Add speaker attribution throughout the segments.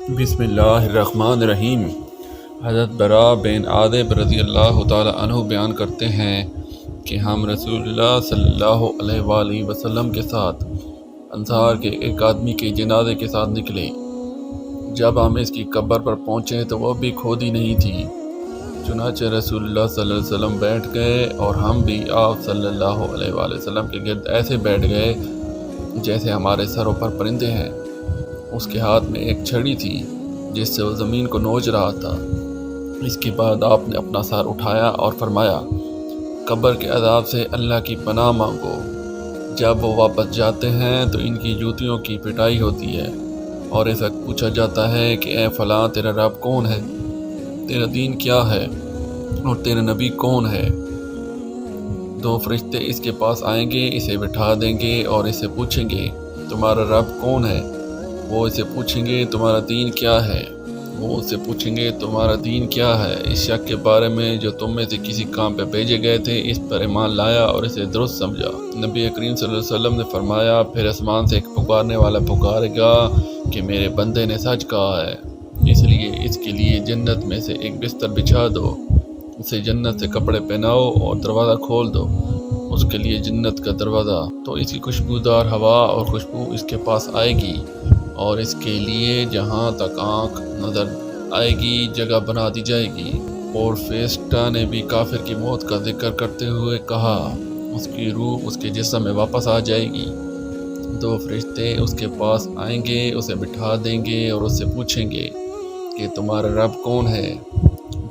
Speaker 1: بسم اللہ الرحمن الرحیم۔ حضرت براء بن عازب رضی اللہ تعالی عنہ بیان کرتے ہیں کہ ہم رسول اللہ صلی اللہ علیہ وآلہ وسلم کے ساتھ انصار کے ایک آدمی کے جنازے کے ساتھ نکلے۔ جب ہم اس کی قبر پر پہنچے تو وہ بھی کھودی نہیں تھی، چنانچہ رسول اللہ صلی اللہ علیہ وسلم بیٹھ گئے اور ہم بھی آپ صلی اللہ علیہ وآلہ وسلم کے گرد ایسے بیٹھ گئے جیسے ہمارے سروں پر پرندے ہیں۔ اس کے ہاتھ میں ایک چھڑی تھی جس سے وہ زمین کو نوچ رہا تھا۔ اس کے بعد آپ نے اپنا سر اٹھایا اور فرمایا، قبر کے عذاب سے اللہ کی پناہ مانگو۔ جب وہ واپس جاتے ہیں تو ان کی جوتیوں کی پٹائی ہوتی ہے اور اس وقت پوچھا جاتا ہے کہ اے فلاں، تیرا رب کون ہے، تیرا دین کیا ہے اور تیرا نبی کون ہے؟ دو فرشتے اس کے پاس آئیں گے، اسے بٹھا دیں گے اور اسے پوچھیں گے تمہارا رب کون ہے؟ وہ اسے پوچھیں گے تمہارا دین کیا ہے؟ وہ اسے پوچھیں گے تمہارا دین کیا ہے؟ اس شخص کے بارے میں جو تم میں سے کسی کام پہ بھیجے گئے تھے اس پر ایمان لایا اور اسے درست سمجھا۔ نبی کریم صلی اللہ علیہ وسلم نے فرمایا، پھر آسمان سے ایک پکارنے والا پکارے گا کہ میرے بندے نے سچ کہا ہے، اس لیے اس کے لیے جنت میں سے ایک بستر بچھا دو، اسے جنت سے کپڑے پہناؤ اور دروازہ کھول دو، اس کے لیے جنت کا دروازہ، تو اس کی خوشبودار ہوا اور خوشبو اس کے پاس آئے گی اور اس کے لیے جہاں تک آنکھ نظر آئے گی جگہ بنا دی جائے گی۔ اور فرشتہ نے بھی کافر کی موت کا ذکر کرتے ہوئے کہا، اس کی روح اس کے جسم میں واپس آ جائے گی۔ دو فرشتے اس کے پاس آئیں گے، اسے بٹھا دیں گے اور اس سے پوچھیں گے کہ تمہارا رب کون ہے؟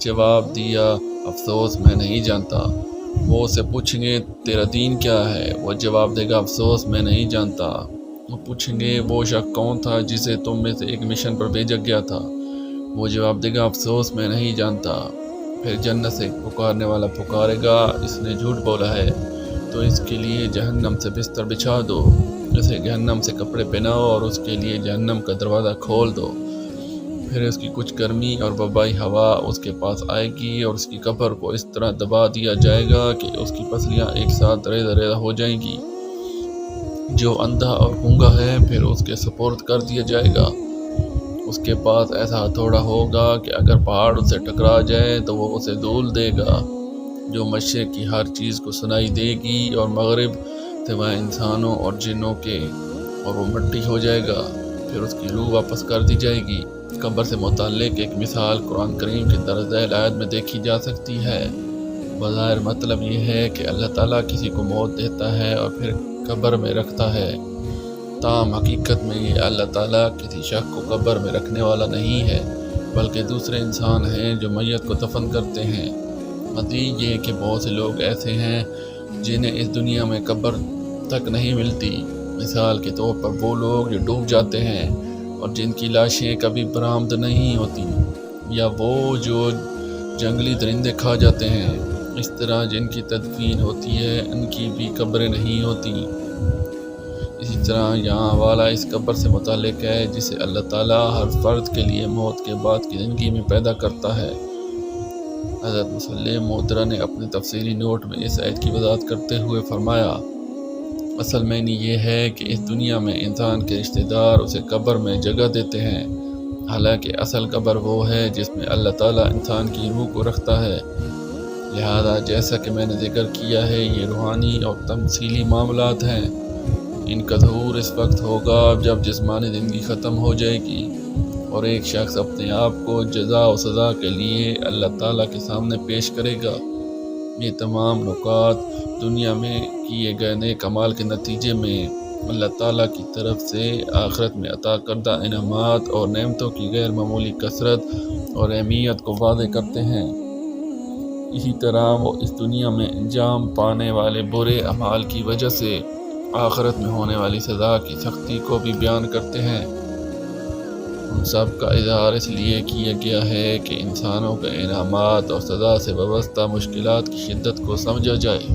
Speaker 1: جواب دیا، افسوس میں نہیں جانتا۔ وہ اسے پوچھیں گے تیرا دین کیا ہے؟ وہ جواب دے گا، افسوس میں نہیں جانتا۔ وہ پوچھیں گے وہ شخص کون تھا جسے تم میں سے ایک مشن پر بھیجا گیا تھا؟ وہ جواب دے گا، افسوس میں نہیں جانتا۔ پھر جنت سے پکارنے والا پکارے گا، اس نے جھوٹ بولا ہے تو اس کے لیے جہنم سے بستر بچھا دو، اسے جہنم سے کپڑے پہناؤ اور اس کے لیے جہنم کا دروازہ کھول دو۔ پھر اس کی کچھ گرمی اور وبائی ہوا اس کے پاس آئے گی اور اس کی قبر کو اس طرح دبا دیا جائے گا کہ اس کی پسلیاں ایک ساتھ ریزہ ریزہ ہو جائیں گی۔ جو اندھا اور گونگا ہے پھر اس کے سپرد کر دیا جائے گا۔ اس کے پاس ایسا ہتھوڑا ہوگا کہ اگر پہاڑ اسے ٹکرا جائے تو وہ اسے دول دے گا۔ جو مشرق کی ہر چیز کو سنائی دے گی اور مغرب سوائے انسانوں اور جنوں کے، اور وہ مٹی ہو جائے گا۔ پھر اس کی روح واپس کر دی جائے گی۔ قبر سے متعلق ایک مثال قرآن کریم کے درج ذیل آیت میں دیکھی جا سکتی ہے۔ بظاہر مطلب یہ ہے کہ اللہ تعالیٰ کسی کو موت دیتا ہے اور پھر قبر میں رکھتا ہے، تاہم حقیقت میں یہ اللہ تعالیٰ کسی شخص کو قبر میں رکھنے والا نہیں ہے، بلکہ دوسرے انسان ہیں جو میت کو دفن کرتے ہیں۔ مزید یہ کہ بہت سے لوگ ایسے ہیں جنہیں اس دنیا میں قبر تک نہیں ملتی، مثال کے طور پر وہ لوگ جو ڈوب جاتے ہیں اور جن کی لاشیں کبھی برآمد نہیں ہوتی، یا وہ جو جنگلی درندے کھا جاتے ہیں۔ اس طرح جن کی تدفین ہوتی ہے ان کی بھی قبریں نہیں ہوتی۔ اسی طرح یہاں والا اس قبر سے متعلق ہے جسے اللہ تعالیٰ ہر فرد کے لیے موت کے بعد کی زندگی میں پیدا کرتا ہے۔ حضرت مسلم موترا نے اپنے تفسیری نوٹ میں اس آیت کی وضاحت کرتے ہوئے فرمایا، اصل معنی یہ ہے کہ اس دنیا میں انسان کے رشتہ دار اسے قبر میں جگہ دیتے ہیں، حالانکہ اصل قبر وہ ہے جس میں اللہ تعالیٰ انسان کی روح کو رکھتا ہے۔ لہذا جیسا کہ میں نے ذکر کیا ہے، یہ روحانی اور تمثیلی معاملات ہیں۔ ان کا ظہور اس وقت ہوگا جب جسمانی زندگی ختم ہو جائے گی اور ایک شخص اپنے آپ کو جزا و سزا کے لیے اللہ تعالیٰ کے سامنے پیش کرے گا۔ یہ تمام نکات دنیا میں کیے گئے نیک اعمال کے نتیجے میں اللہ تعالیٰ کی طرف سے آخرت میں عطا کردہ انعامات اور نعمتوں کی غیر معمولی کثرت اور اہمیت کو واضح کرتے ہیں۔ اسی طرح وہ اس دنیا میں انجام پانے والے برے اعمال کی وجہ سے آخرت میں ہونے والی سزا کی سختی کو بھی بیان کرتے ہیں۔ ان سب کا اظہار اس لیے کیا گیا ہے کہ انسانوں کے انعامات اور سزا سے وابستہ مشکلات کی شدت کو سمجھا جائے۔